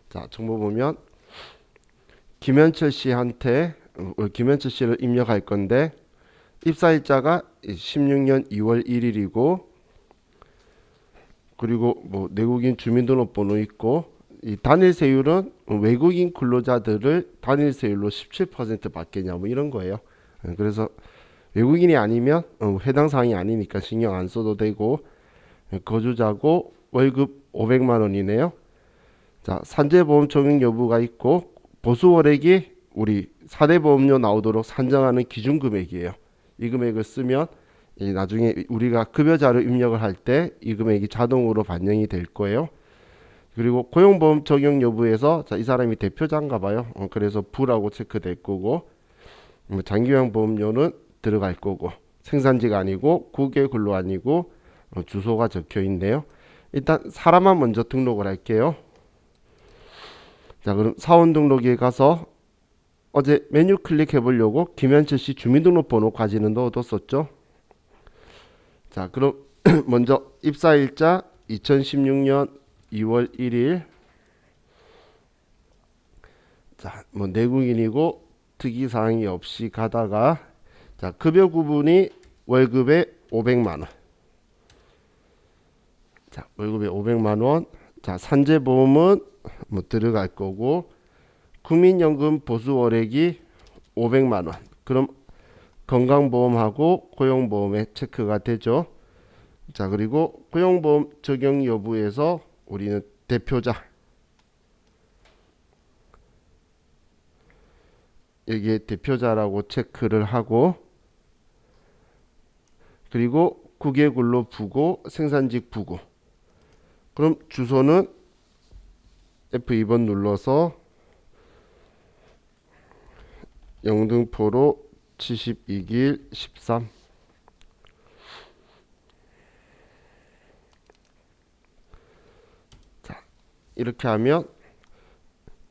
자, 정보 보면 김현철 씨한테 김현철 씨를 입력할 건데 입사일자가 16년 2월 1일이고 그리고 뭐 내국인 주민등록번호 있고 이 단일 세율은 외국인 근로자들을 단일 세율로 17% 받겠냐 뭐 이런 거예요. 그래서 외국인이 아니면 해당 사항이 아니니까 신경 안 써도 되고 거주자고 월급 500만 원이네요. 자, 산재보험 적용 여부가 있고 보수월액이 우리 4대 보험료 나오도록 산정하는 기준 금액이에요. 이 금액을 쓰면 나중에 우리가 급여자료 입력을 할 때 이 금액이 자동으로 반영이 될 거예요. 그리고 고용보험 적용 여부에서 자, 이 사람이 대표자인가 봐요. 그래서 부라고 체크될 거고 장기요양 보험료는 들어갈 거고 생산지가 아니고 국외 근로 아니고 주소가 적혀 있네요. 일단 사람만 먼저 등록을 할게요. 자, 그럼 사원 등록에 가서 어제 메뉴 클릭해 보려고 김현철 씨 주민등록번호까지는 넣어뒀었죠. 자, 그럼 먼저 입사일자 2016년 2월 1일. 자, 뭐 내국인이고 특이사항이 없이 가다가 자, 급여 구분이 월급에 500만 원. 자, 월급에 500만 원. 자, 산재보험은 뭐 들어갈 거고 국민연금 보수월액이 500만 원. 그럼 건강보험하고 고용보험에 체크가 되죠. 자, 그리고 고용보험 적용 여부에서 우리는 대표자 여기에 대표자라고 체크를 하고 그리고 국외근로 부고 생산직 부고 그럼 주소는 F2번 눌러서 영등포로 72길 13. 자, 이렇게 하면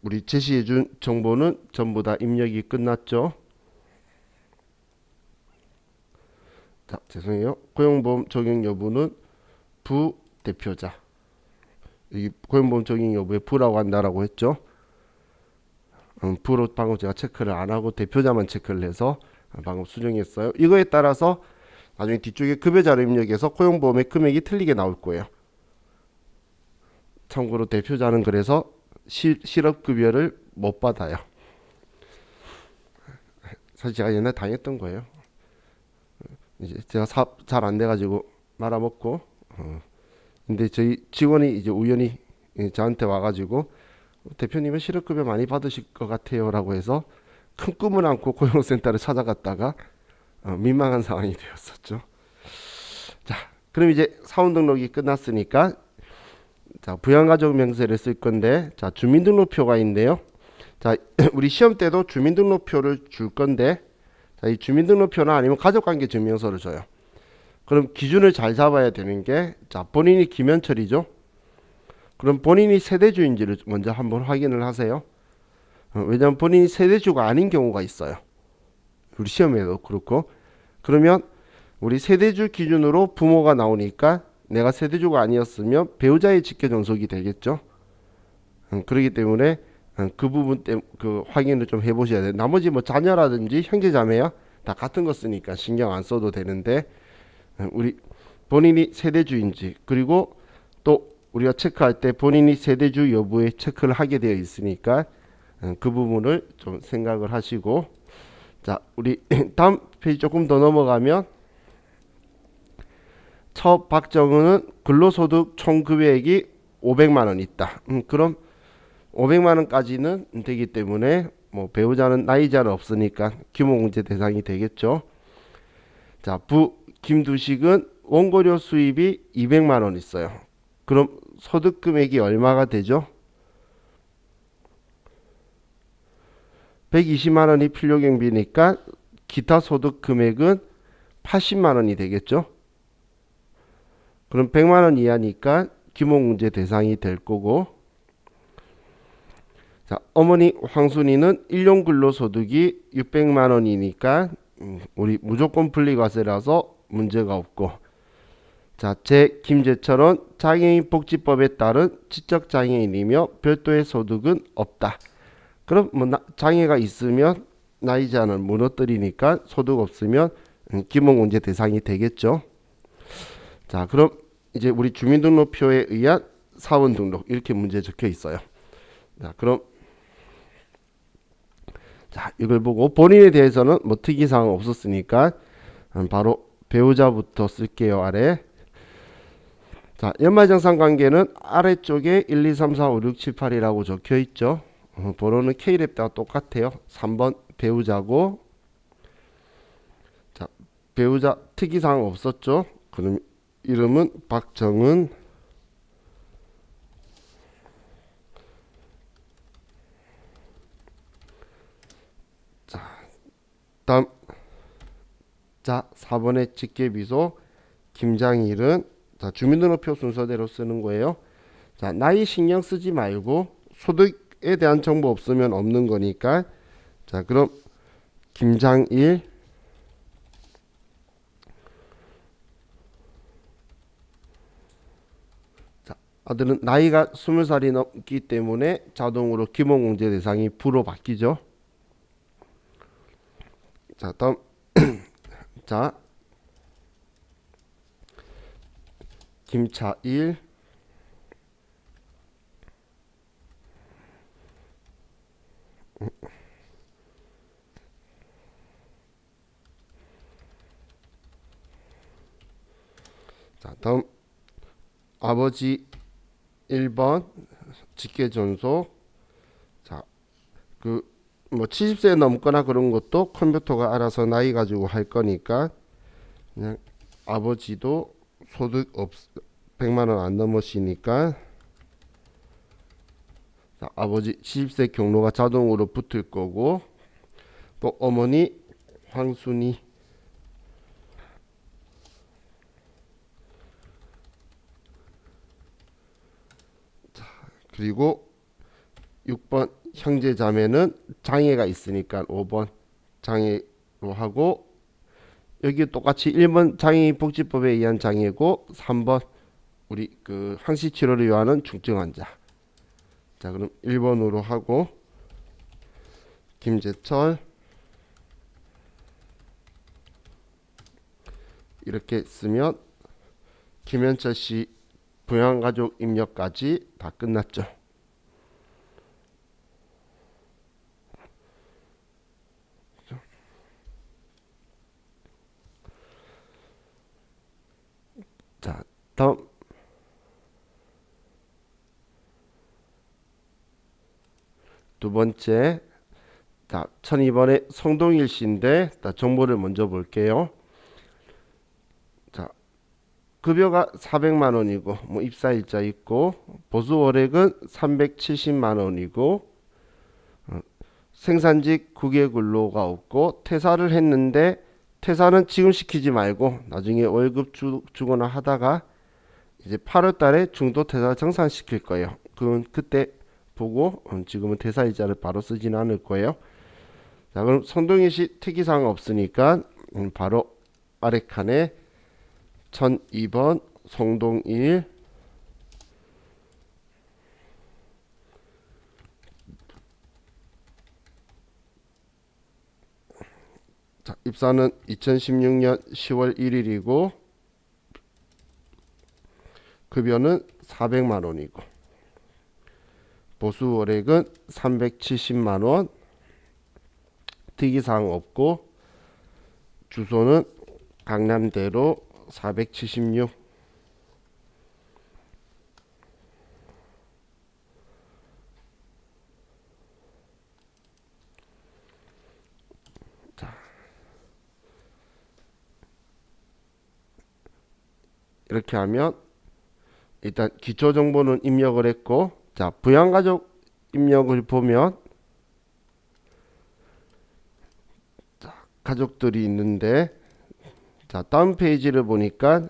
우리 제시해준 정보는 전부 다 입력이 끝났죠. 자, 죄송해요. 고용보험 적용 여부는 부대표자. 여기 고용보험 적용 여부에 부라고 한다라고 했죠. 부로 방금 제가 체크를 안 하고 대표자만 체크를 해서 방금 수정했어요. 이거에 따라서 나중에 뒤쪽에 급여자료 입력해서 고용보험의 금액이 틀리게 나올 거예요. 참고로 대표자는 그래서 실업급여를 못 받아요. 사실 제가 옛날에 당했던 거예요. 이제 제가 사업 잘 안 돼가지고 말아먹고 근데 저희 직원이 이제 우연히 저한테 와가지고 대표님은 실업급여 많이 받으실 것 같아요 라고 해서 큰 꿈을 안고 고용센터를 찾아갔다가 민망한 상황이 되었었죠. 자, 그럼 이제 사원 등록이 끝났으니까 자, 부양가족 명세를 쓸 건데 자, 주민등록표가 있네요. 자, 우리 시험 때도 주민등록표를 줄 건데 자, 이 주민등록표나 아니면 가족관계 증명서를 줘요. 그럼 기준을 잘 잡아야 되는 게 자, 본인이 김현철이죠. 그럼 본인이 세대주인지를 먼저 한번 확인을 하세요. 왜냐하면 본인이 세대주가 아닌 경우가 있어요. 우리 시험에도 그렇고 그러면 우리 세대주 기준으로 부모가 나오니까 내가 세대주가 아니었으면 배우자의 직계 존속이 되겠죠. 그렇기 때문에 그 부분 그 확인을 좀 해보셔야 돼요. 나머지 뭐 자녀라든지 형제자매야 다 같은 거 쓰니까 신경 안 써도 되는데 우리 본인이 세대주인지 그리고 또 우리가 체크할 때 본인이 세대주 여부에 체크를 하게 되어 있으니까 그 부분을 좀 생각을 하시고 자, 우리 다음 페이지 조금 더 넘어가면 첫 박정은은 근로소득 총급여액이 500만 원 있다. 그럼 500만 원까지는 되기 때문에 뭐 배우자는 나이자는 없으니까 규모공제 대상이 되겠죠. 자, 부 김두식은 원고료 수입이 200만 원 있어요. 그럼 소득 금액이 얼마가 되죠? 120만 원이 필요경비니까 기타 소득 금액은 80만 원이 되겠죠. 그럼 100만 원 이하니까 규모공제 대상이 될 거고 자, 어머니 황순이는 일용 근로소득이 600만 원이니까 우리 무조건 분리과세라서 문제가 없고 자, 제 김재철은 장애인 복지법에 따른 지적 장애인이며 별도의 소득은 없다. 그럼 뭐 장애가 있으면 나이 제한을 무너뜨리니까 소득 없으면 기본공제 대상이 되겠죠. 자, 그럼 이제 우리 주민등록표에 의한 사원 등록 이렇게 문제 적혀 있어요. 자, 그럼 자, 이걸 보고 본인에 대해서는 뭐 특이사항 없었으니까 바로 배우자부터 쓸게요. 아래. 자, 연말정산 관계는 아래쪽에 1, 2, 3, 4, 5, 6, 7, 8이라고 적혀 있죠. 번호는 K랩과 똑같아요. 3번 배우자고. 자, 배우자 특이사항 없었죠. 그럼 이름은 박정은. 자, 다음. 자, 4번의 직계비소 김장일은 자, 주민등록표 순서대로 쓰는 거예요. 자, 나이 신경 쓰지 말고 소득에 대한 정보 없으면 없는 거니까 자, 그럼 김장일. 자, 아들은 나이가 20살이 넘기 때문에 자동으로 기본공제 대상이 부로 바뀌죠. 자, 다음. 자, 김차일. 자, 다음 아버지 1번 직계존속. 자, 그 뭐 70세 넘거나 그런 것도 컴퓨터가 알아서 나이 가지고 할 거니까 그냥 아버지도 소득 없 100만 원 안 넘으시니까 자, 아버지 70세 경로가 자동으로 붙을 거고 또 어머니 황순이. 그리고 6번 형제 자매는 장애가 있으니까 5번 장애로 하고 여기 똑같이 1번 장애인 복지법에 의한 장애고 3번 우리 그 항시 치료를 요하는 중증 환자. 자, 그럼 1번으로 하고 김재철 이렇게 쓰면 김현철 씨 부양가족 입력까지 다 끝났죠. 자, 다음. 두 번째. 자, 12번에 성동일 씨인데 정보를 먼저 볼게요. 자, 급여가 400만 원이고 뭐 입사일자 있고 보수 월액은 370만 원이고 생산직 국외 근로가 없고 퇴사를 했는데 퇴사는 지금 시키지 말고 나중에 월급 주거나 하다가 이제 8월 달에 중도 퇴사 정산시킬 거예요. 그건 그때 보고 지금은 퇴사일자를 바로 쓰지는 않을 거예요. 자, 그럼 성동일 씨 특이사항 없으니까 바로 아래 칸에 1002번 성동일. 자, 입사는 2016년 10월 1일이고 급여는 400만 원이고 보수 월액은 370만 원. 특이사항 없고 주소는 강남대로 476. 자, 이렇게 하면 일단 기초 정보는 입력을 했고 자, 부양가족 입력을 보면 자, 가족들이 있는데 자, 다음 페이지를 보니까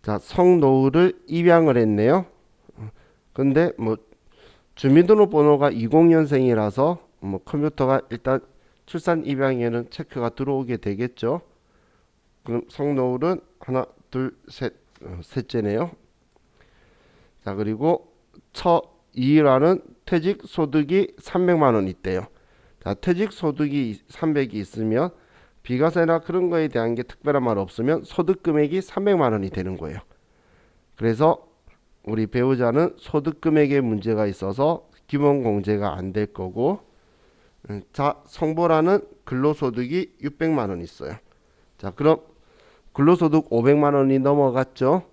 자, 성노을을 입양을 했네요. 근데 뭐 주민등록번호가 20년생이라서 뭐 컴퓨터가 일단 출산 입양에는 체크가 들어오게 되겠죠. 그럼 성노을은 하나, 둘, 셋, 셋째네요. 자, 그리고 처 2라는 퇴직 소득이 300만 원 있대요. 자, 퇴직 소득이 300이 있으면 비과세나 그런 거에 대한 게 특별한 말 없으면 소득 금액이 300만 원이 되는 거예요. 그래서 우리 배우자는 소득 금액에 문제가 있어서 기본 공제가 안 될 거고, 자, 성보라는 근로소득이 600만 원 있어요. 자, 그럼 근로소득 500만 원이 넘어갔죠.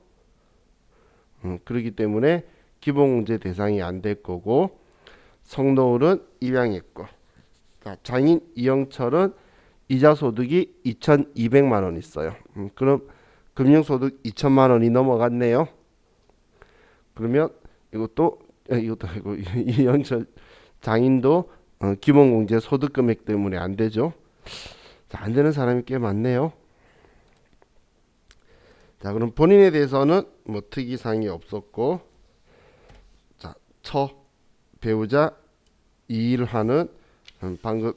그렇기 때문에 기본공제 대상이 안 될 거고, 성노을은 입양했고, 자, 장인 이영철은 이자소득이 2,200만 원 있어요. 그럼 금융소득 2천만 원이 넘어갔네요. 그러면 이것도 아니고 이영철 장인도 기본공제 소득금액 때문에 안 되죠. 자, 안 되는 사람이 꽤 많네요. 자, 그럼 본인에 대해서는 뭐 특이사항이 없었고, 자, 처 배우자 이 일을 하는 방금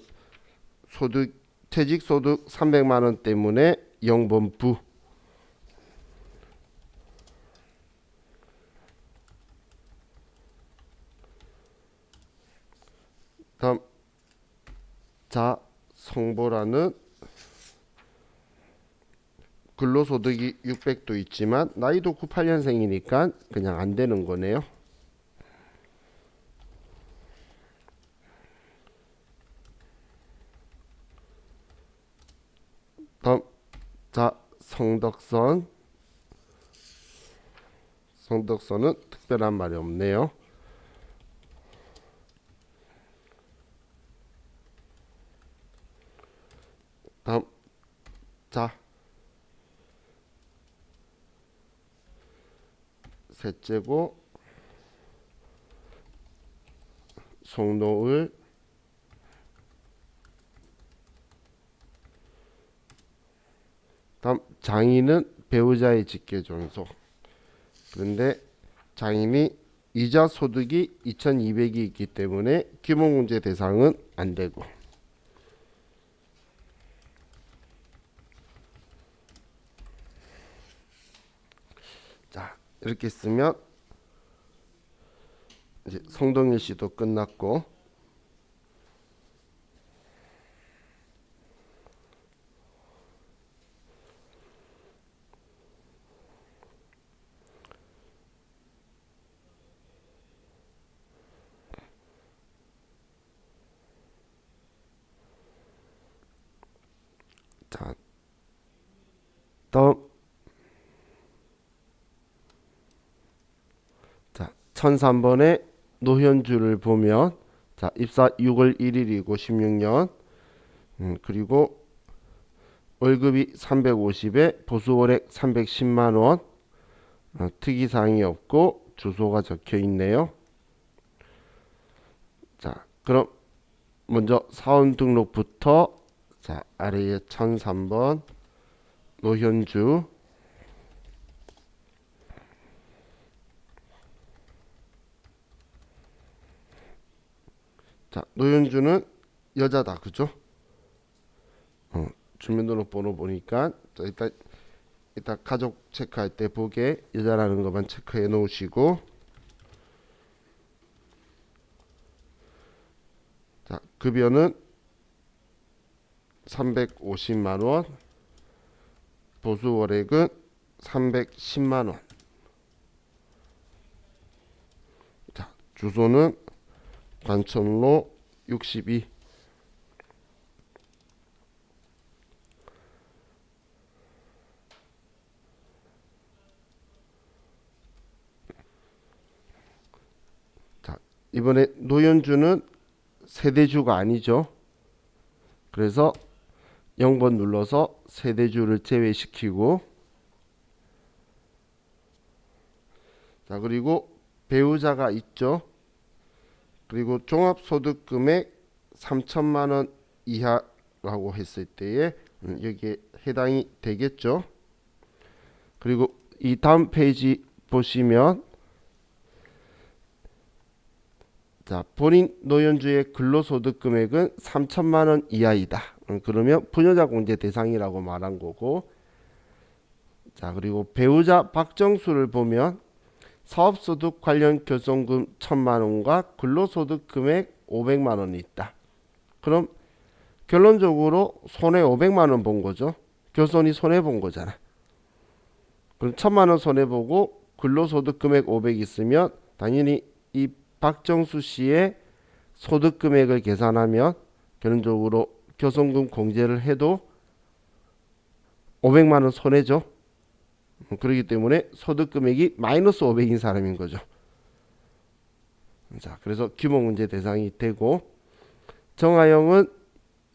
소득 퇴직 소득 300만 원 때문에 영번부. 다음 자 성보라는 근로소득이 600도 있지만 나이도 98년생이니까 그냥 안 되는 거네요. 다음 자 성덕선은 특별한 말이 없네요. 다음 자 셋째고 송노을 다음 장인은 배우자의 직계존속. 그런데 장인이 이자 소득이 2,200이 있기 때문에 기본공제 대상은 안 되고, 자 이렇게 쓰면 이제 성동일 씨도 끝났고, 자 다음 자 1003번의 노현주를 보면 자 입사 6월 1일이고 16년 그리고 월급이 350에 보수월액 310만 원, 특이사항이 없고 주소가 적혀 있네요. 자 그럼 먼저 사원 등록부터 자 아래에 1003번 노현주. 자 노현주는 여자다, 그죠? 주민등록번호 보니까 자, 일단 가족 체크할 때 보게 여자라는 것만 체크해 놓으시고, 자 급여는 350만 원, 보수월액은 310만 원. 자 주소는 관천로 62. 자 이번에 노현주는 세대주가 아니죠. 그래서 0번 눌러서 세대주를 제외시키고, 자 그리고 배우자가 있죠. 그리고 종합소득금액 3천만 원 이하라고 했을 때에 여기에 해당이 되겠죠. 그리고 이 다음 페이지 보시면 자 본인 노현주의 근로소득 금액은 3천만 원 이하이다. 그러면 부녀자 공제 대상이라고 말한 거고, 자, 그리고 배우자 박정수를 보면 사업소득 관련 교손금 1,000만 원과 근로소득 금액 500만 원이 있다. 그럼 결론적으로 손해 500만 원 본 거죠. 교손이 손해 본 거잖아. 그럼 1,000만 원 손해 보고 근로소득 금액 500 있으면 당연히 이 박정수 씨의 소득 금액을 계산하면 결론적으로 교손금 공제를 해도 500만 원 손해죠. 그렇기 때문에 소득 금액이 마이너스 500인 사람인 거죠. 자, 그래서 규모 문제 대상이 되고, 정아영은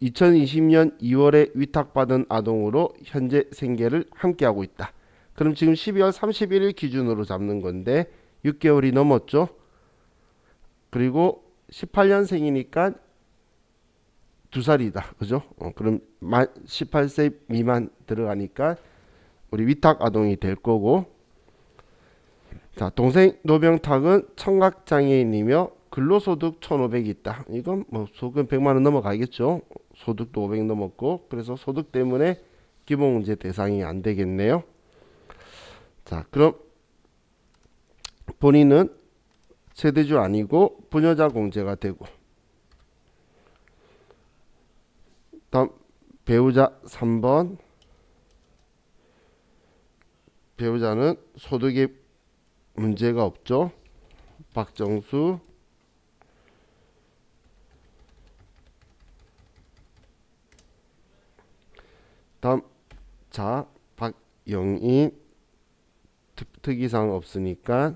2020년 2월에 위탁받은 아동으로 현재 생계를 함께하고 있다. 그럼 지금 12월 31일 기준으로 잡는 건데 6개월이 넘었죠. 그리고 18년생이니까 2살이다. 그죠? 그럼 18세 미만 들어가니까 우리 위탁 아동이 될 거고, 자, 동생 노병탁은 청각장애인이며 근로소득 1,500이 있다. 이건 뭐 소득 100만 원 넘어가겠죠. 소득도 500 넘었고, 그래서 소득 때문에 기본문제 대상이 안 되겠네요. 자, 그럼 본인은 세대주 아니고 부녀자 공제가 되고, 다음 배우자 3번. 배우자는 소득에 문제가 없죠. 박정수. 다음 자 박영인. 특이사항 없으니까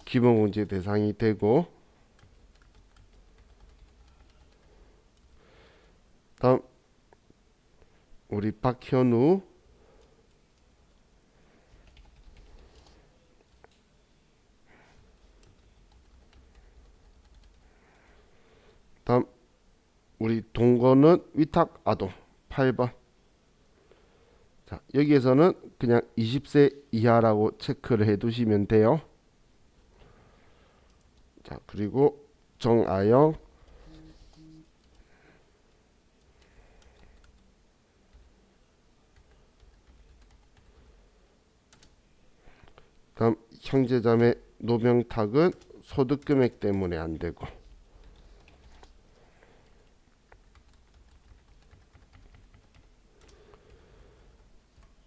기본공제 대상이 되고, 다음 우리 박현우. 다음 우리 동거는 위탁 아동 8번. 자, 여기에서는 그냥 20세 이하라고 체크를 해 두시면 돼요. 자, 그리고 정아영. 다음 형제자매 노병탁은 소득 금액 때문에 안 되고,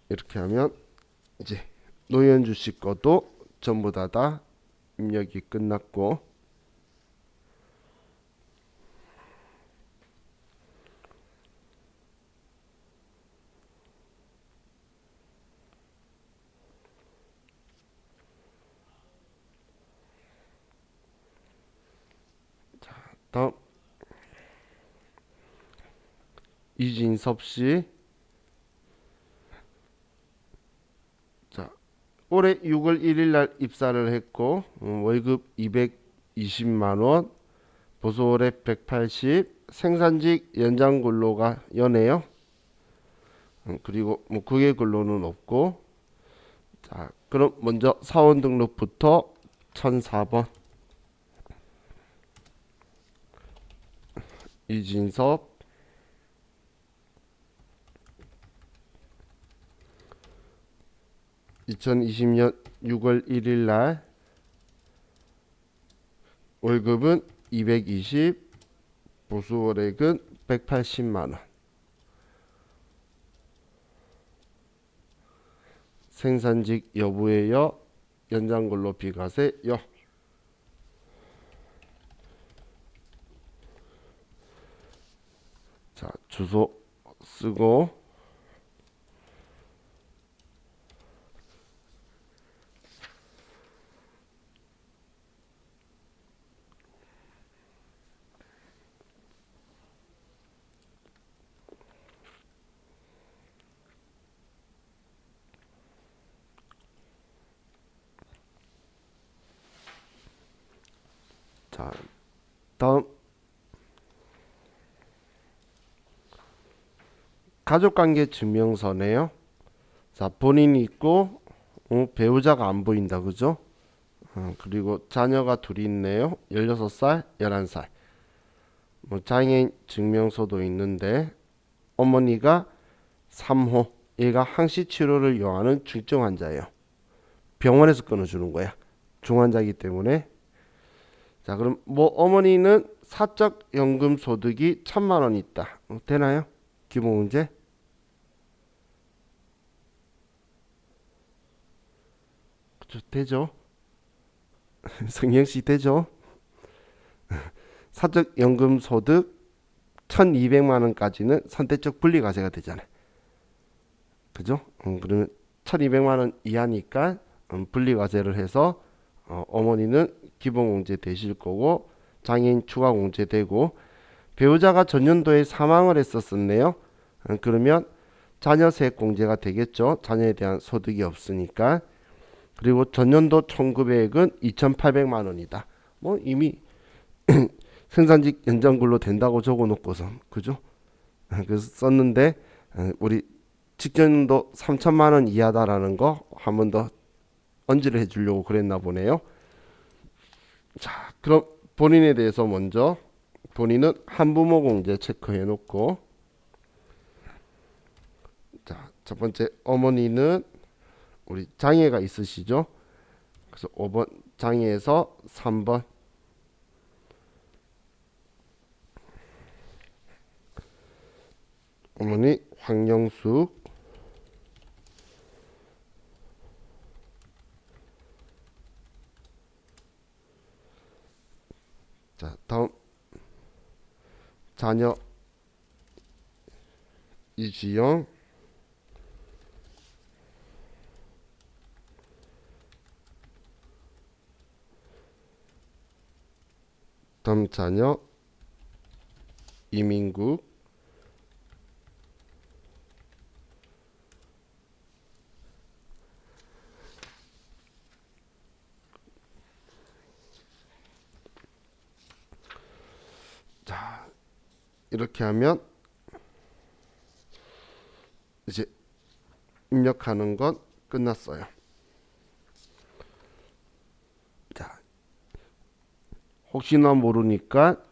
이렇게 하면 이제 노현주 씨 것도 전부 다 입력이 끝났고, 다음 이진섭 씨. 자, 올해 6월 1일 날 입사를 했고, 월급 220만 원, 보수월에 180, 생산직 연장 근로가 연해요. 그리고 뭐 국외 근로는 없고. 자, 그럼 먼저 사원 등록부터 1004번. 이진섭. 2020년 6월 1일 날 월급은 220, 보수월액은 180만 원. 생산직 여부에요. 연장근로 비과세요. 자, 주소 쓰고, 자, 다음 가족관계 증명서네요. 자, 본인이 있고 배우자가 안 보인다. 그죠? 그리고 자녀가 둘이 있네요. 16살, 11살. 뭐 장애인 증명서도 있는데 어머니가 3호, 얘가 항시 치료를 요하는 중증 환자예요. 병원에서 끊어주는 거야. 중환자이기 때문에. 자, 그럼 뭐 어머니는 사적 연금 소득이 1,000만 원 있다. 되나요? 기본 문제? 그쵸, 되죠? 성경 씨 되죠? 사적 연금 소득 1,200만 원까지는 선택적 분리과세가 되잖아요. 그죠? 그러면 1,200만 원 이하니까 분리과세를 해서 어머니는 기본공제 되실 거고 장애인 추가공제 되고 배우자가 전년도에 사망을 했었었네요. 그러면 자녀세액 공제가 되겠죠. 자녀에 대한 소득이 없으니까. 그리고 전년도 청구배액은 2,800만 원이다. 뭐 이미 생산직 연장근로 된다고 적어놓고서 그죠? 그래서 썼는데 우리 직전도 3,000만 원 이하다라는 거 한 번 더 언지를 해주려고 그랬나 보네요. 자, 그럼 본인에 대해서 먼저 본인은 한부모 공제 체크해 놓고 자, 첫 번째 어머니는 우리 장애가 있으시죠? 그래서 5번 장애에서 3번 어머니 황영숙. 자, 다음 자녀 이지영. 다음 자녀 이민국. 자, 이렇게 하면 이제 입력하는 건 끝났어요. 자, 혹시나 모르니까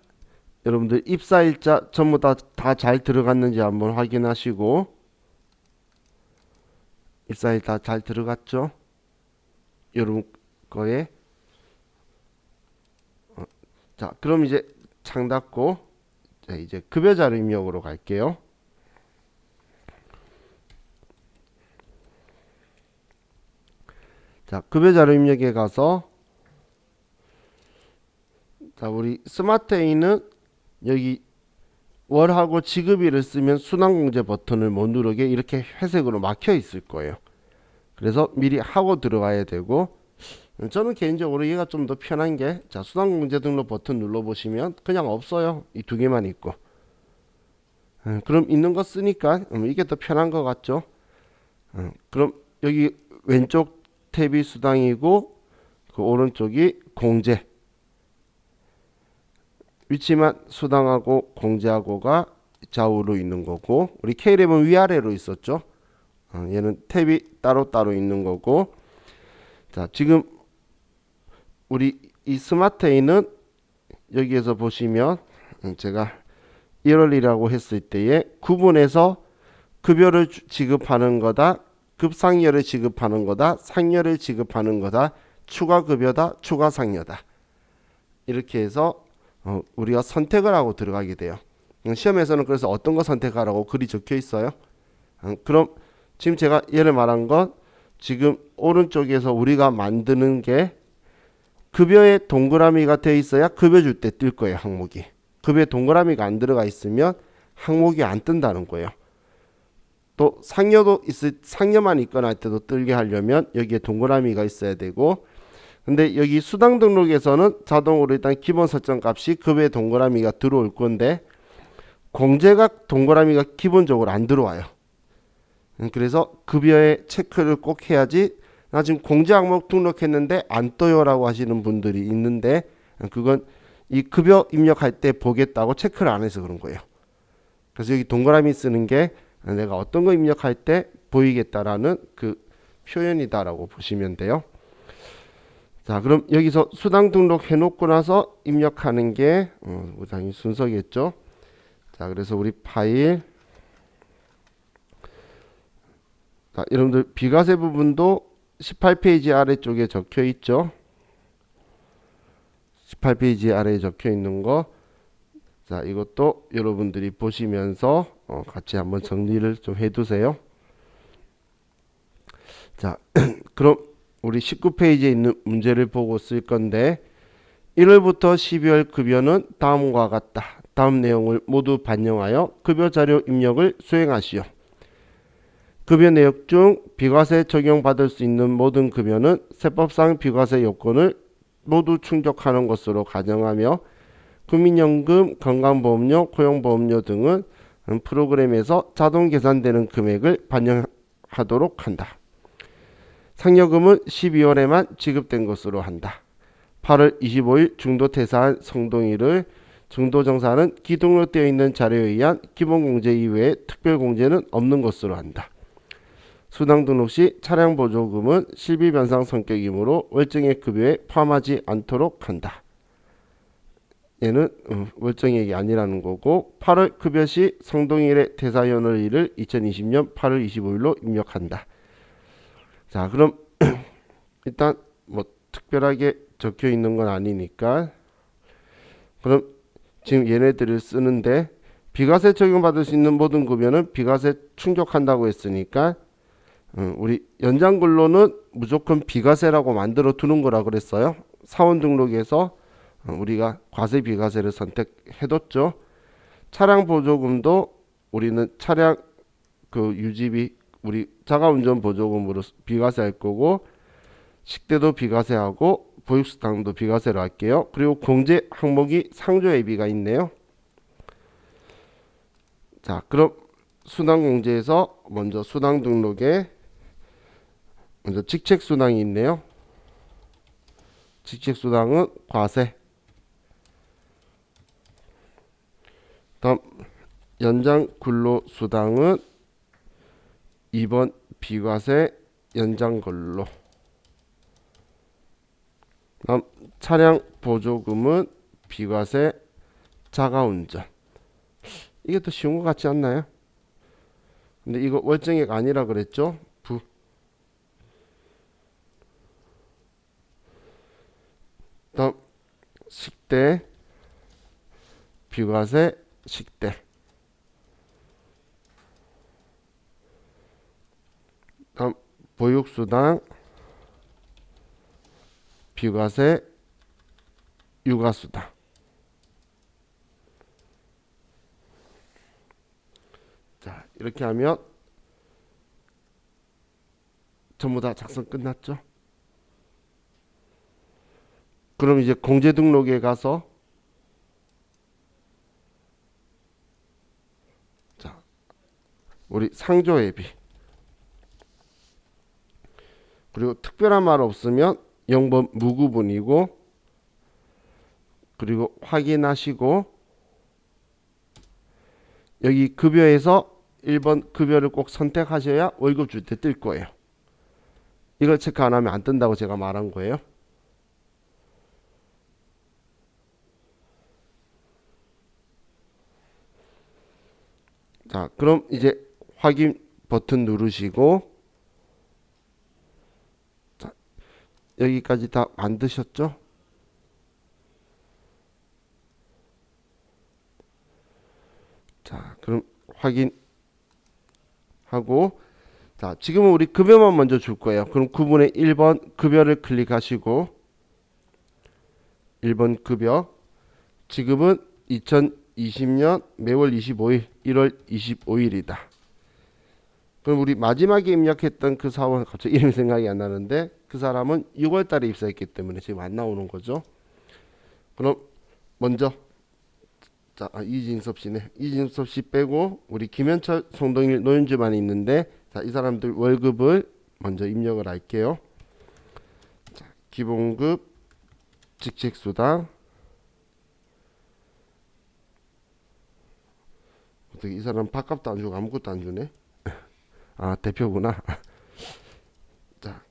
여러분들 입사일자 전부 다 잘 들어갔는지 한번 확인하시고 입사일 다 잘 들어갔죠? 여러분 거에 자, 그럼 이제 창 닫고 자, 이제 급여자료 입력으로 갈게요. 자, 급여자료 입력에 가서 자, 우리 스마트에이는 여기 월하고 지급일을 쓰면 순환공제 버튼을 못 누르게 이렇게 회색으로 막혀 있을 거예요. 그래서 미리 하고 들어가야 되고 저는 개인적으로 얘가 좀 더 편한 게 자, 순환공제 등록 버튼 눌러보시면 그냥 없어요. 이 두 개만 있고 그럼 있는 거 쓰니까 이게 더 편한 것 같죠? 그럼 여기 왼쪽 탭이 수당이고 그 오른쪽이 공제. 위치만 수당하고 공제하고가 좌우로 있는 거고 우리 K랩은 위아래로 있었죠. 얘는 탭이 따로따로 있는 거고 자, 지금 우리 이 스마트에이는 여기에서 보시면 제가 1월이라고 했을 때에 구분해서 급여를 지급하는 거다, 급상여를 지급하는 거다, 상여를 지급하는 거다, 추가급여다, 추가상여다 이렇게 해서 우리가 선택을 하고 들어가게 돼요. 시험에서는 그래서 어떤 거 선택하라고 글이 적혀 있어요. 그럼 지금 제가 예를 말한 건 지금 오른쪽에서 우리가 만드는 게 급여에 동그라미가 돼 있어야 급여 줄 때 뜰 거예요. 항목이 급여에 동그라미가 안 들어가 있으면 항목이 안 뜬다는 거예요. 또 상여도 상여만 있거나 할 때도 뜨게 하려면 여기에 동그라미가 있어야 되고 근데 여기 수당 등록에서는 자동으로 일단 기본 설정 값이 급여에 동그라미가 들어올 건데 공제가 동그라미가 기본적으로 안 들어와요. 그래서 급여에 체크를 꼭 해야지 나 지금 공제 항목 등록했는데 안 떠요 라고 하시는 분들이 있는데 그건 이 급여 입력할 때 보겠다고 체크를 안 해서 그런 거예요. 그래서 여기 동그라미 쓰는 게 내가 어떤 거 입력할 때 보이겠다라는 그 표현이다라고 보시면 돼요. 자, 그럼 여기서 수당 등록 해놓고 나서 입력하는 게 당연히 순서겠죠. 자, 그래서 우리 파일 자, 여러분들 비과세 부분도 18페이지 아래쪽에 적혀 있죠. 18페이지 아래에 적혀 있는 거. 자, 이것도 여러분들이 보시면서 같이 한번 정리를 좀 해두세요. 자, 그럼 우리 19페이지에 있는 문제를 보고 쓸 건데 1월부터 12월 급여는 다음과 같다. 다음 내용을 모두 반영하여 급여 자료 입력을 수행하시오. 급여 내역 중 비과세 적용받을 수 있는 모든 급여는 세법상 비과세 요건을 모두 충족하는 것으로 가정하며 국민연금, 건강보험료, 고용보험료 등은 프로그램에서 자동 계산되는 금액을 반영하도록 한다. 상여금은 12월에만 지급된 것으로 한다. 8월 25일 중도 퇴사한 성동일을 중도정사는 기등록되어 있는 자료에 의한 기본공제 이외에 특별공제는 없는 것으로 한다. 수당 등록 시 차량 보조금은 실비 변상 성격이므로 월정액 급여에 포함하지 않도록 한다. 얘는 월정액이 아니라는 거고 8월 급여 시 성동일의 퇴사연월일을 2020년 8월 25일로 입력한다. 자, 그럼 일단 뭐 특별하게 적혀 있는 건 아니니까 그럼 지금 얘네들을 쓰는데 비과세 적용받을 수 있는 모든 급여는 비과세 충족한다고 했으니까 우리 연장근로는 무조건 비과세라고 만들어 두는 거라 그랬어요. 사원 등록에서 우리가 과세 비과세를 선택해뒀죠. 차량 보조금도 우리는 차량 그 유지비 우리 자가운전 보조금으로 비과세할 거고 식대도 비과세하고 보육수당도 비과세로 할게요. 그리고 공제 항목이 상조회비가 있네요. 자, 그럼 수당공제에서 먼저 수당 등록에 먼저 직책수당이 있네요. 직책수당은 과세. 다음 연장근로수당은 2번 비과세 연장근로. 다음 차량 보조금은 비과세 자가운전. 이게 더 쉬운 것 같지 않나요? 근데 이거 월정액 아니라 그랬죠? 다음 식대 비과세 식대. 다음 보육수당 비과세 육아수당. 자, 이렇게 하면 전부 다 작성 끝났죠? 그럼 이제 공제 등록에 가서 자, 우리 상조회비 그리고 특별한 말 없으면 0번 무구분이고 그리고 확인하시고 여기 급여에서 1번 급여를 꼭 선택하셔야 월급 줄 때 뜰 거예요. 이걸 체크 안 하면 안 뜬다고 제가 말한 거예요. 자, 그럼 이제 확인 버튼 누르시고 자, 여기까지 다 만드셨죠? 자, 그럼 확인하고 자, 지금은 우리 급여만 먼저 줄 거예요. 그럼 9분의 1번 급여를 클릭하시고 1번 급여 지금은 2020년 매월 25일 1월 25일이다. 그럼 우리 마지막에 입력했던 그 사원 갑자기 이름이 생각이 안 나는데 그 사람은 6월 달에 입사했기 때문에 지금 안 나오는 거죠. 그럼 먼저 자, 이진섭 씨네. 이진섭 씨 빼고 우리 김현철, 송동일, 노윤주만 있는데 자, 이 사람들 월급을 먼저 입력을 할게요. 자, 기본급, 직책수당. 어떻게 이 사람 밥값도 안 주고 아무것도 안 주네. 아, 대표구나. 자,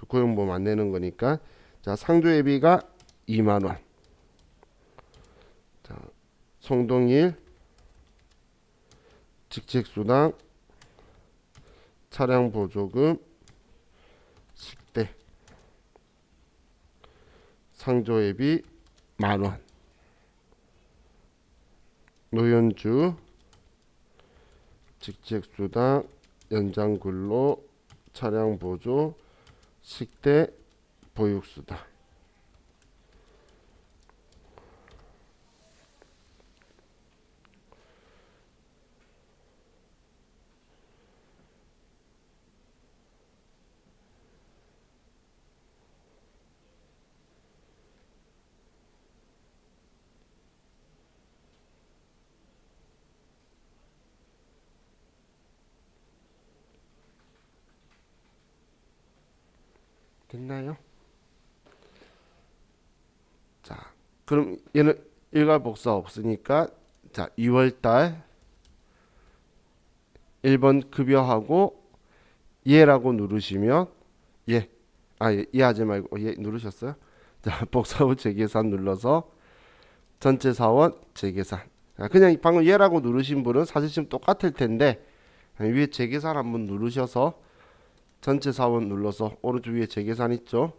고용보험 안 내는 거니까 자, 상조회비가 2만 원. 자, 송동일 직책수당 차량 보조금, 식대, 상조회비 10,000원, 노연주, 직책수당, 연장근로, 차량 보조, 식대, 보육수당. 됐나요? 자, 그럼 얘는 일괄 복사 없으니까 자, 2월달 1번 급여하고 예라고 누르시면 예, 예 하지 말고 예 누르셨어요? 자, 복사 후 재계산 눌러서 전체 사원 재계산. 그냥 방금 예라고 누르신 분은 사실 지금 똑같을 텐데 위에 재계산 한번 누르셔서 전체 사원 눌러서 오른쪽 위에 재계산 있죠?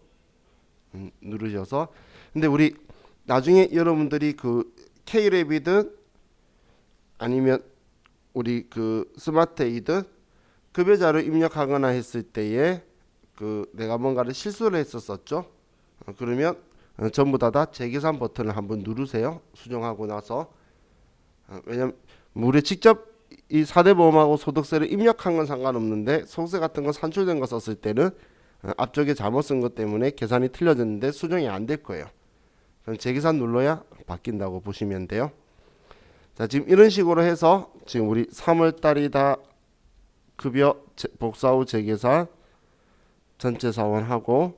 누르셔서. 근데 우리 나중에 여러분들이 그 K랩이든 아니면 우리 그 스마트에이든 급여자를 입력하거나 했을 때에 그 내가 뭔가를 실수를 했었었죠. 그러면 전부 다 재계산 버튼을 한번 누르세요. 수정하고 나서. 왜냐면 우리 직접 이 4대 보험하고 소득세를 입력한 건 상관없는데 소득세 같은 거 산출된 거 썼을 때는 앞쪽에 잘못 쓴 것 때문에 계산이 틀려졌는데 수정이 안 될 거예요. 그럼 재계산 눌러야 바뀐다고 보시면 돼요. 자, 지금 이런 식으로 해서 지금 우리 3월 달이다 급여 복사 후 재계산 전체 사원하고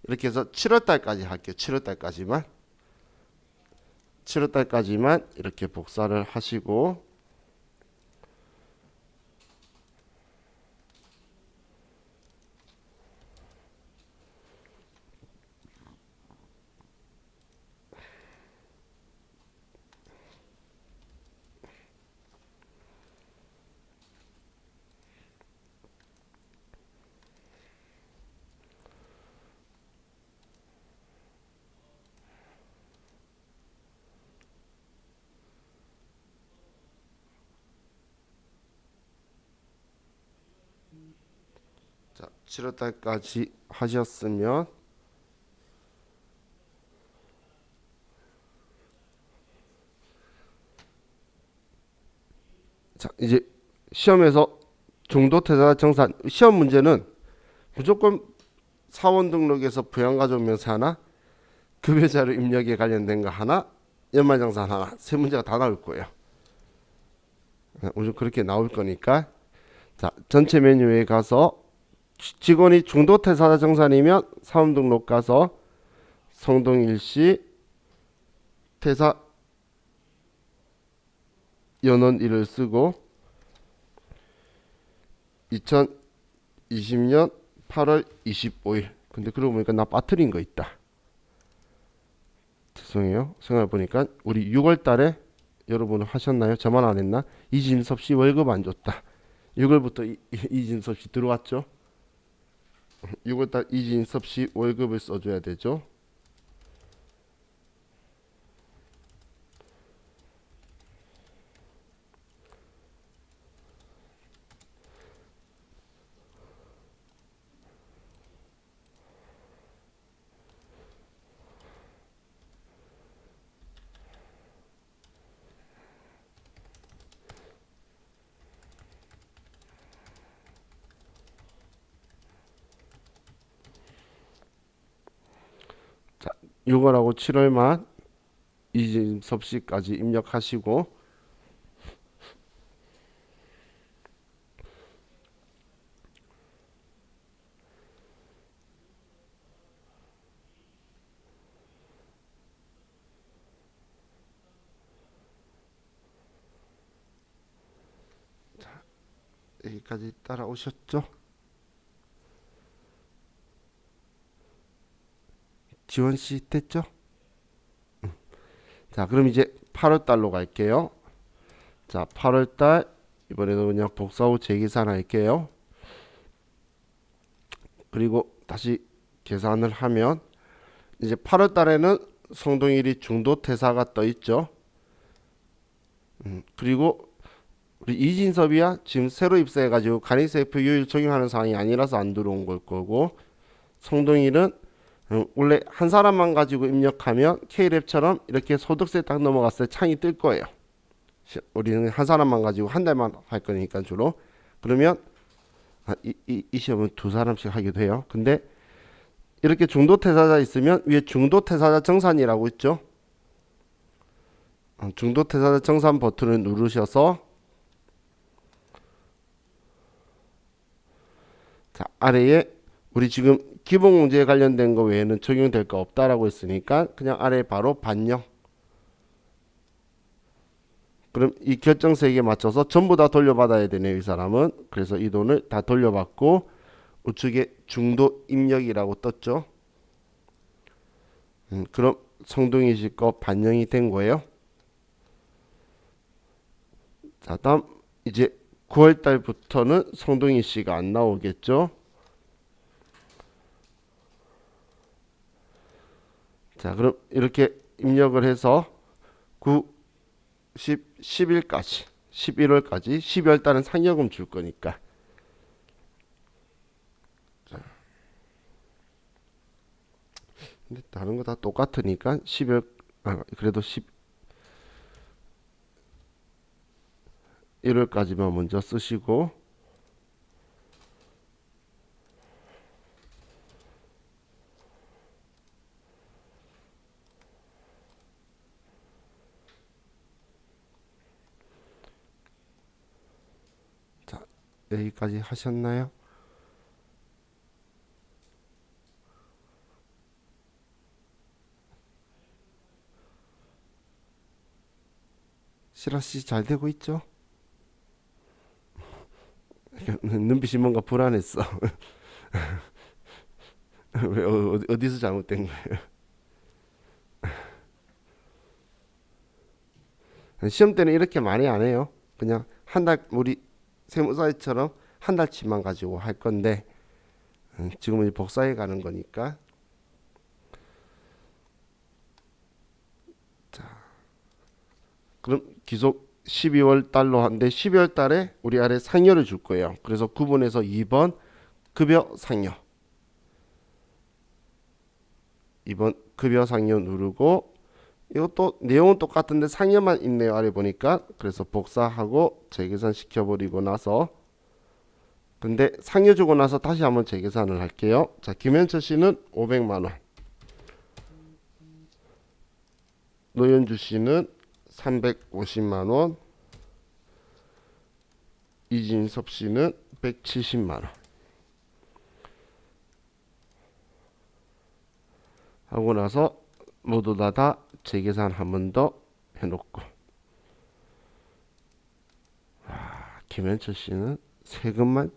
이렇게 해서 7월 달까지 할게요. 7월 달까지만. 7월 달까지만 이렇게 복사를 하시고 자, 7월 달까지 하셨으면 자, 이제 시험에서 중도태사정산 시험 문제는 무조건 사원 등록에서 부양가족명세 하나, 급여자료 입력에 관련된 거 하나, 연말정산 하나, 세 문제가 다 나올 거예요. 무조건 그렇게 나올 거니까. 자, 전체 메뉴에 가서 직원이 중도태사정산이면 사원 등록 가서 성동일시 퇴사 연원일을 쓰고 2020년 8월 25일. 근데 그러고 보니까 나 빠뜨린 거 있다. 죄송해요. 생각해보니까 우리 6월 달에 여러분은 하셨나요? 저만 안 했나? 이진섭 씨 월급 안 줬다. 6월부터 이진섭 씨 들어왔죠? 6월 달 이진섭 씨 월급을 써줘야 되죠. 자, 6월하고 7월만 이진섭 씨까지 입력하시고 여기까지 따라오셨죠? 지원 씨 됐죠? 자, 그럼 이제 8월 달로 갈게요. 자, 8월 달 이번에도 그냥 복사 후 재계산 할게요. 그리고 다시 계산을 하면 이제 8월 달에는 성동일이 중도 퇴사가 떠 있죠. 그리고 우리 이진섭이야 지금 새로 입사해가지고 간이세프 요일 적용하는 상황이 아니라서 안 들어온 걸 거고, 성동일은 원래 한 사람만 가지고 입력하면 K랩처럼 이렇게 소득세 딱 넘어갔을 때 창이 뜰 거예요. 우리는 한 사람만 가지고 한 달만 할 거니까 주로. 그러면 이 시험은 두 사람씩 하기도 해요. 근데 이렇게 중도 퇴사자 있으면 위에 중도 퇴사자 정산이라고 있죠. 중도 퇴사자 정산 버튼을 누르셔서 자, 아래에 우리 지금 기본공제에 관련된 거 외에는 적용될 거 없다라고 했으니까 그냥 아래에 바로 반영. 그럼 이 결정세액에 맞춰서 전부 다 돌려받아야 되네요, 이 사람은. 그래서 이 돈을 다 돌려받고 우측에 중도 입력이라고 떴죠. 그럼 성동희 씨 거 반영이 된 거예요. 자, 다음 이제 9월 달부터는 성동희 씨가 안 나오겠죠. 자, 그럼 이렇게 입력을 해서 9, 10, 10일까지 11월까지 12월 달은 상여금 줄 거니까. 자, 근데 다른 거 다 똑같으니까 12월 그래도 11월까지만 먼저 쓰시고, 자, 여기까지 하셨나요? 시라씨 잘 되고 있죠? 눈빛이 뭔가 불안했어. 왜 어디서 잘못된 거예요? 시험 때는 이렇게 많이 안 해요. 그냥 한 달 우리 세무사회처럼 한 달치만 가지고 할 건데, 지금은 복사해 가는 거니까. 자, 그럼 기속 12월 달로 한데 12월 달에 우리 아래 상여를 줄 거예요. 그래서 9번에서 2번 급여 상여, 2번 급여 상여 누르고, 이것도 내용은 똑같은데 상여만 있네요, 아래 보니까. 그래서 복사하고 재계산 시켜버리고 나서, 근데 상여 주고 나서 다시 한번 재계산을 할게요. 자, 김현철 씨는 500만 원, 노현주 씨는 350만 원, 이진섭 씨는 170만 원 하고 나서 모두 다 재계산 한 번 더 해놓고, 김현철 씨는 세금만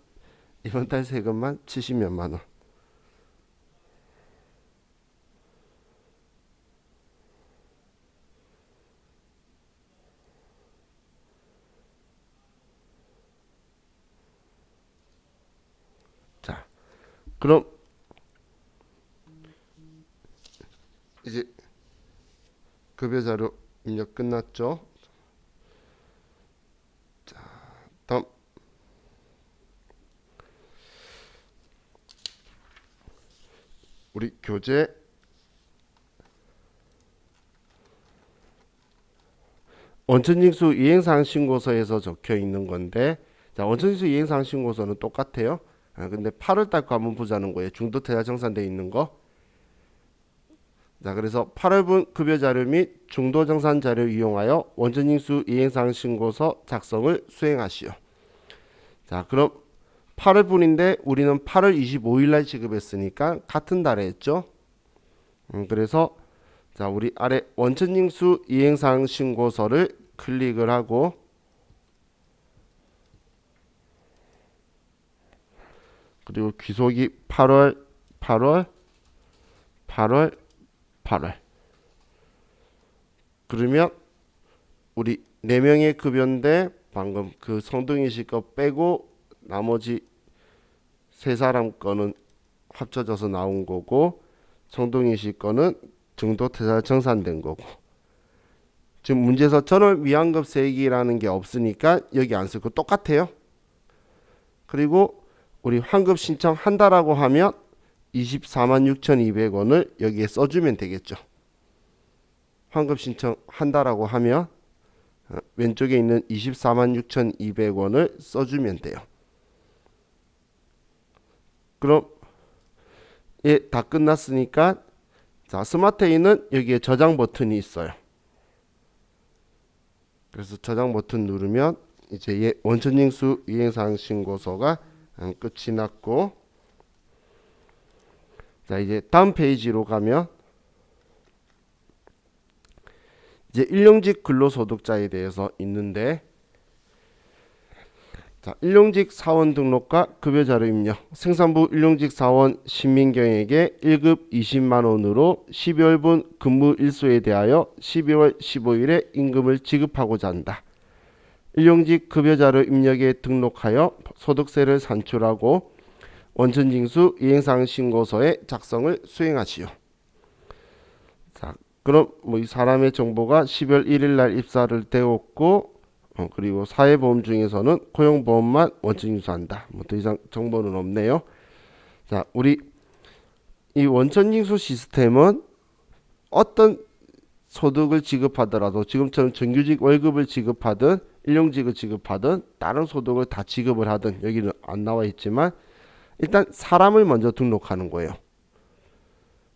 이번 달 세금만 70몇만 원. 자, 그럼 이제 급여 자료 입력 끝났죠? 자, 다음 우리 교재 원천징수 이행사항 신고서에서 적혀 있는 건데, 자, 원천징수 이행사항 신고서는 똑같아요. 근데 8월 달 거 한번 보자는 거예요. 중도태자 정산되어 있는 거. 자, 그래서 8월분 급여 자료 및 중도 정산 자료 이용하여 원천징수 이행사항 신고서 작성을 수행하시오. 자, 그럼 8월분인데 우리는 8월 25일 날 지급했으니까 같은 달에 했죠. 그래서 자, 우리 아래 원천징수 이행사항 신고서를 클릭을 하고, 그리고 귀속이 8월 8월 그러면 우리 4명의 급여인데 방금 그 성동희 씨 거 빼고 나머지 세 사람 거는 합쳐져서 나온 거고, 정동희 씨 거는 중도태자 정산된 거고. 지금 문제에서 전월 미환급 세액이라는 게 없으니까 여기 안 쓰고 똑같아요. 그리고 우리 환급 신청한다라고 하면 246,200원을 여기에 써주면 되겠죠. 환급 신청한다라고 하면 왼쪽에 있는 246,200원을 써주면 돼요. 그럼 다 끝났으니까 자, 스마트에는 여기에 저장 버튼이 있어요. 그래서 저장 버튼 누르면 이제 원천징수 이행사항 신고서가 끝이 났고, 자 이제 다음 페이지로 가면 이제 일용직 근로소득자에 대해서 있는데, 자 일용직 사원 등록과 급여자료 입력. 생산부 일용직 사원 신민경에게 1급 20만원으로 12월분 근무 일수에 대하여 12월 15일에 임금을 지급하고자 한다. 일용직 급여자료 입력에 등록하여 소득세를 산출하고 원천징수 이행사항 신고서의 작성을 수행하시오. 자, 그럼 이 사람의 정보가 12월 1일 날 입사를 되었고, 그리고 사회보험 중에서는 고용보험만 원천징수한다. 더 이상 정보는 없네요. 자, 우리 이 원천징수 시스템은 어떤 소득을 지급하더라도 지금처럼 정규직 월급을 지급하든 일용직을 지급하든 다른 소득을 다 지급을 하든, 여기는 안 나와 있지만 일단 사람을 먼저 등록하는 거예요.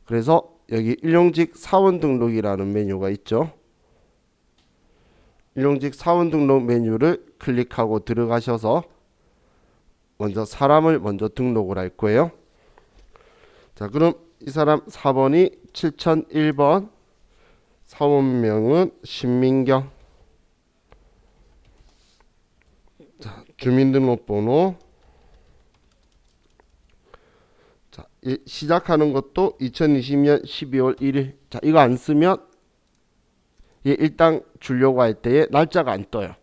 그래서 여기 일용직 사원 등록이라는 메뉴가 있죠. 일용직 사원 등록 메뉴를 클릭하고 들어가셔서 먼저 사람을 먼저 등록을 할 거예요. 자, 그럼 이 사람 4번이 7001번, 사원명은 신민경. 자, 주민등록번호. 자, 시작하는 것도 2020년 12월 1일. 자, 이거 안 쓰면 일당 주려고 할 때에 날짜가 안 떠요.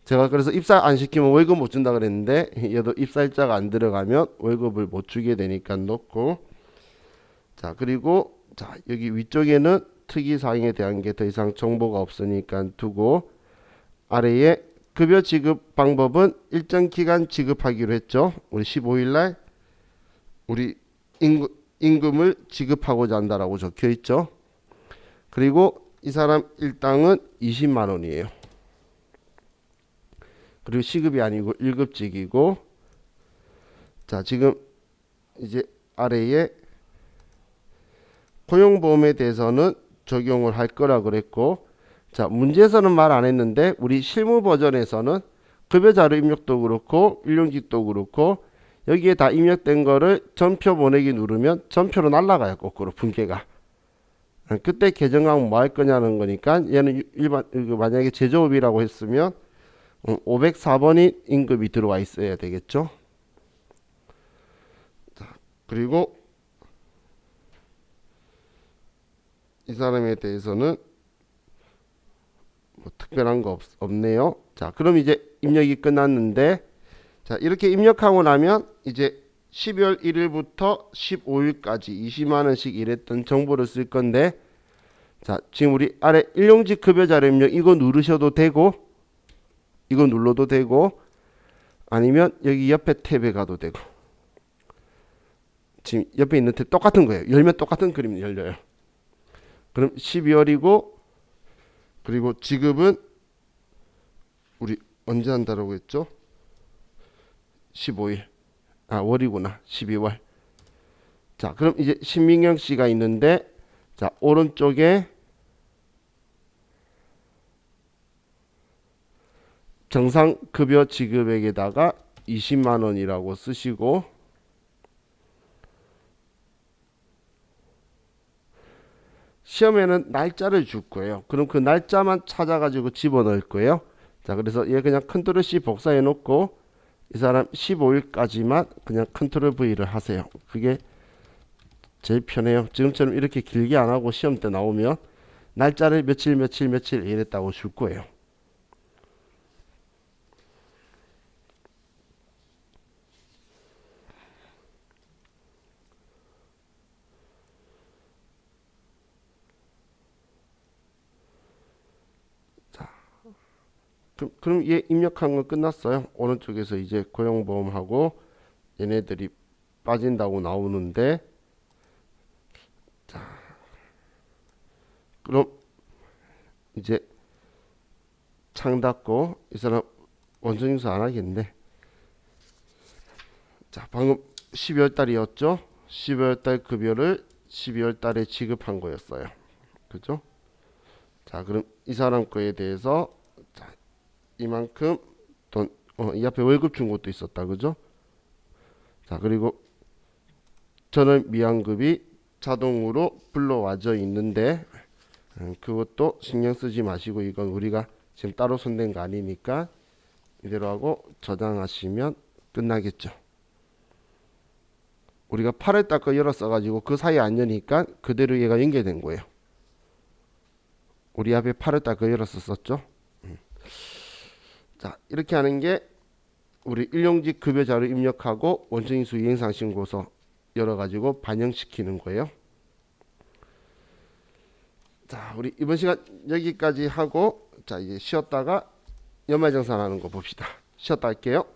제가 그래서 입사 안 시키면 월급 못 준다 그랬는데, 얘도 입사일자가 안 들어가면 월급을 못 주게 되니까 넣고, 자 그리고 자 여기 위쪽에는 특이사항에 대한 게 더 이상 정보가 없으니까 두고, 아래에 급여 지급 방법은 일정 기간 지급하기로 했죠. 우리 15일날 우리 임금을 지급하고자 한다라고 적혀 있죠. 그리고 이 사람 일당은 20만원이에요. 그리고 시급이 아니고 1급직이고, 자 지금 이제 아래에 고용보험에 대해서는 적용을 할 거라 그랬고, 자 문제에서는 말 안 했는데 우리 실무 버전에서는 급여자료 입력도 그렇고 일용직도 그렇고 여기에 다 입력된 거를 전표 보내기 누르면 전표로 날아가요. 거꾸로 분계가. 그때 개정하면 뭐 할 거냐는 거니까, 얘는 일반 만약에 제조업이라고 했으면 504번이 임금이 들어와 있어야 되겠죠. 자, 그리고 이 사람에 대해서는 뭐 특별한 거 없네요. 자, 그럼 이제 입력이 끝났는데, 자 이렇게 입력하고 나면 이제 12월 1일부터 15일까지 20만원씩 일했던 정보를 쓸 건데, 자 지금 우리 아래 일용직 급여자료 입력 이거 누르셔도 되고, 이거 눌러도 되고, 아니면 여기 옆에 탭에 가도 되고, 지금 옆에 있는 탭 똑같은 거예요. 열면 똑같은 그림이 열려요. 그럼 12월이고, 그리고 지급은 우리 언제 한다라고 했죠? 15일. 아 월이구나. 12월. 자 그럼 이제 신민경 씨가 있는데, 자 오른쪽에 정상급여 지급액에다가 20만원이라고 쓰시고, 시험에는 날짜를 줄 거예요. 그럼 그 날짜만 찾아가지고 집어넣을 거예요. 자 그래서 얘 그냥 컨트롤 C 복사해 놓고 이 사람 15일까지만 그냥 컨트롤 V를 하세요. 그게 제일 편해요. 지금처럼 이렇게 길게 안 하고 시험 때 나오면 날짜를 며칠 이랬다고 줄 거예요. 그럼 얘 입력한 건 끝났어요. 오른쪽에서 이제 고용보험하고 얘네들이 빠진다고 나오는데, 그럼 이제 창 닫고 이 사람 원천징수 안 하겠네. 자, 방금 12월 달이었죠? 12월 달 급여를 12월 달에 지급한 거였어요. 그죠? 자, 그럼 이 사람 거에 대해서 자, 이만큼 돈, 이 앞에 월급 준 것도 있었다. 그죠? 자, 그리고 전월 미완급이 자동으로 불러와져 있는데, 그것도 신경 쓰지 마시고, 이건 우리가 지금 따로 손댄 거 아니니까 이대로 하고 저장하시면 끝나겠죠. 우리가 8월 달 거 열었어 가지고 그 사이에 안 여니까 그대로 얘가 연결된 거예요. 우리 앞에 8월 달 거 열었었죠. 자, 이렇게 하는 게 우리 일용직 급여자료 입력하고 원천징수 이행상신고서 열어가지고 반영시키는 거예요. 자, 우리 이번 시간 여기까지 하고, 자, 이제 쉬었다가 연말정산하는 거 봅시다. 쉬었다 할게요.